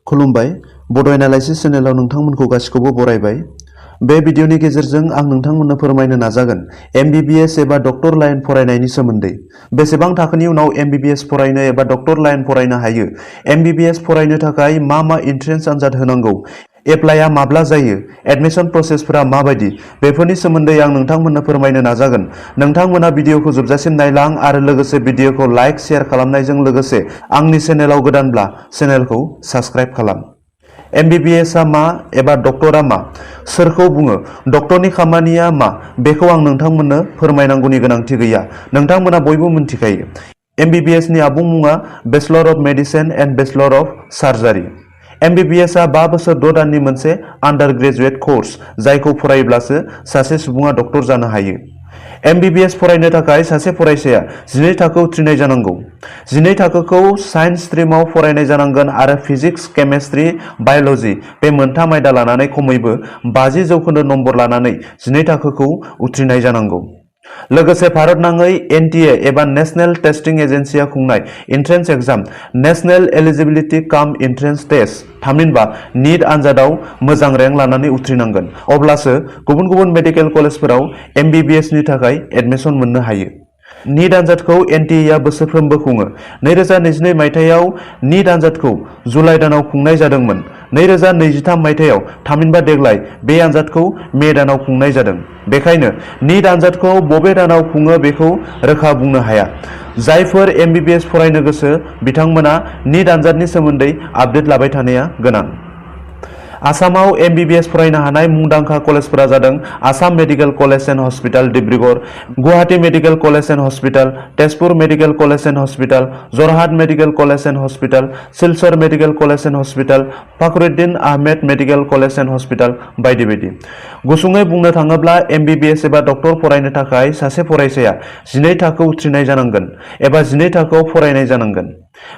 खुलुमबाय बड' एनालाइसिस चेनेलाव नोंथांमोनखौ गासिखौबो बरायबाय। बे भिडिअनि गेजेरजों आं नोंथांमोननो फोरमायनो नाजागोन MBBS एबा डक्टर लाइन फरायनायनि सोमोन्दै। बेसेबां थाखोनि उनाव MBBS फरायनो एबा डक्टर लाइन फरायनो हायो, MBBS फरायनो थाखाय मा मा एन्ट्रेन्स आनजाद होनांगौ, एप्लाइआ माब्ला जायो, एडमिशन प्रसेसफोरा माबायदि, बेफोरनि सोमोन्दै आं नोंथांमोननो फोरमायनो नाजागोन। नोंथांमोना भिडिअखौ जोबजासिम नायलां आरो लोगोसे भिडिअखौ लाइक शेयार खालामनायजों लोगोसे आंनि चेनेलाव गोदानब्ला चेनेलखौ साबस्क्राइब खालाम। MBBS आ मा एबा डक्टरा मा, सोरखौ बुङो, डक्टरनि खामानिया मा, बेखौ आं नोंथांमोननो फोरमायनांगौनि गोनांथि गैया। नोंथांमोना बयबो मिन्थिखायो। MBBS नि आबुं मुङा bachelor of medicine and bachelor of surgery. MBBS आ 5 बोसोर 6 दाननि मोनसे आन्डार ग्रेजुवेट कर्स, जायखौ फरायोब्लासो सासे सुबुङा डक्टर जानो हायो। MBBS फरायनो थाखाय सासे फरायसाया 12 थाखो उथ्रिनाय जानांगौ। 12 थाखोखौ साइन्स स्ट्रिमाव फरायनाय जानांगोन आरो फिजिक्स, केमेस्ट्रि, बाय'ल'जि बे मोनथाम आयदा लानानै खमैबो 50% नम्बर लानानै 12 थाखोखौ उथ्रिनाय जानांगौ। लोगोसे भारतनाङै NTA एबा नेशनेल टेस्टिं एजेन्सिया खुंनाय एन्ट्रेन्स एग्जाम, नेशनेल एलिजिबिलिटि काम एन्ट्रेन्स टेस्ट, थामहिनबा नीट आनजादाव मोजां रेंक लानानै उथ्रिनांगोन। अब्लासो गुबुन गुबुन मेडिकेल कलेजफोराव MBBS नि थाखाय एडमिशन मोननो हायो। नीट आनजादखौ NTA आ बोसोरफ्रोमबो खुङो। 2022 मायथाइयाव नीट आनजादखौ जुलाइ दानाव खुंनाय जादोंमोन। 2023 मायथाइयाव, थामहिनबा देग्लाय बे आनजादखौ मे दानाव खुंनाय जादों। बेखायनो नीट आनजादखौ बबे दानाव खुङो बेखौ रोखा बुंनो हाया। जायफोर MBBS फरायनो गोसो बिथांमोना नीट आनजादनि सोमोन्दै आपडेट लाबाय थानाया गोनां। आसामाव MBBS फरायनो हानाय मुंदांखा कलेजफोरा जादों Assam medical college and hospital Dibrugarh, Guwahati medical college and hospital, Tezpur medical college and hospital, Jorhat medical college and hospital, Silchar medical college and hospital, Fakhruddin Ahmed medical college and hospital बायदि बायदि। गुसुङै बुंनो थाङोब्ला MBBS एबा डक्टर फरायनो थाखाय सासे फरायसाया 12 थाखो उथ्रिनाय जानांगोन एबा 12 थाखोआव फरायनाय जानांगोन।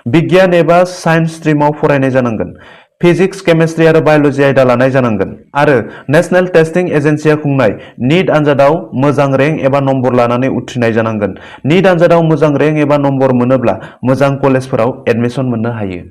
बिगियान एबा साइन्स स्ट्रिमाव फरायनाय जानांगोन। फिजिक्स, केमेस्ट्रि आरो बाय'ल'जि आयदा लानाय जानांगोन आरो नेशनेल टेस्टिं एजेन्सिया खुंनाय नीट आनजादाव मोजां रेंक एबा नम्बर लानानै उथ्रिनाय जानांगोन। नीट आनजादाव मोजां रेंक एबा नम्बर मोनोब्ला मोजां कलेजफोराव एडमिशन मोननो हायो।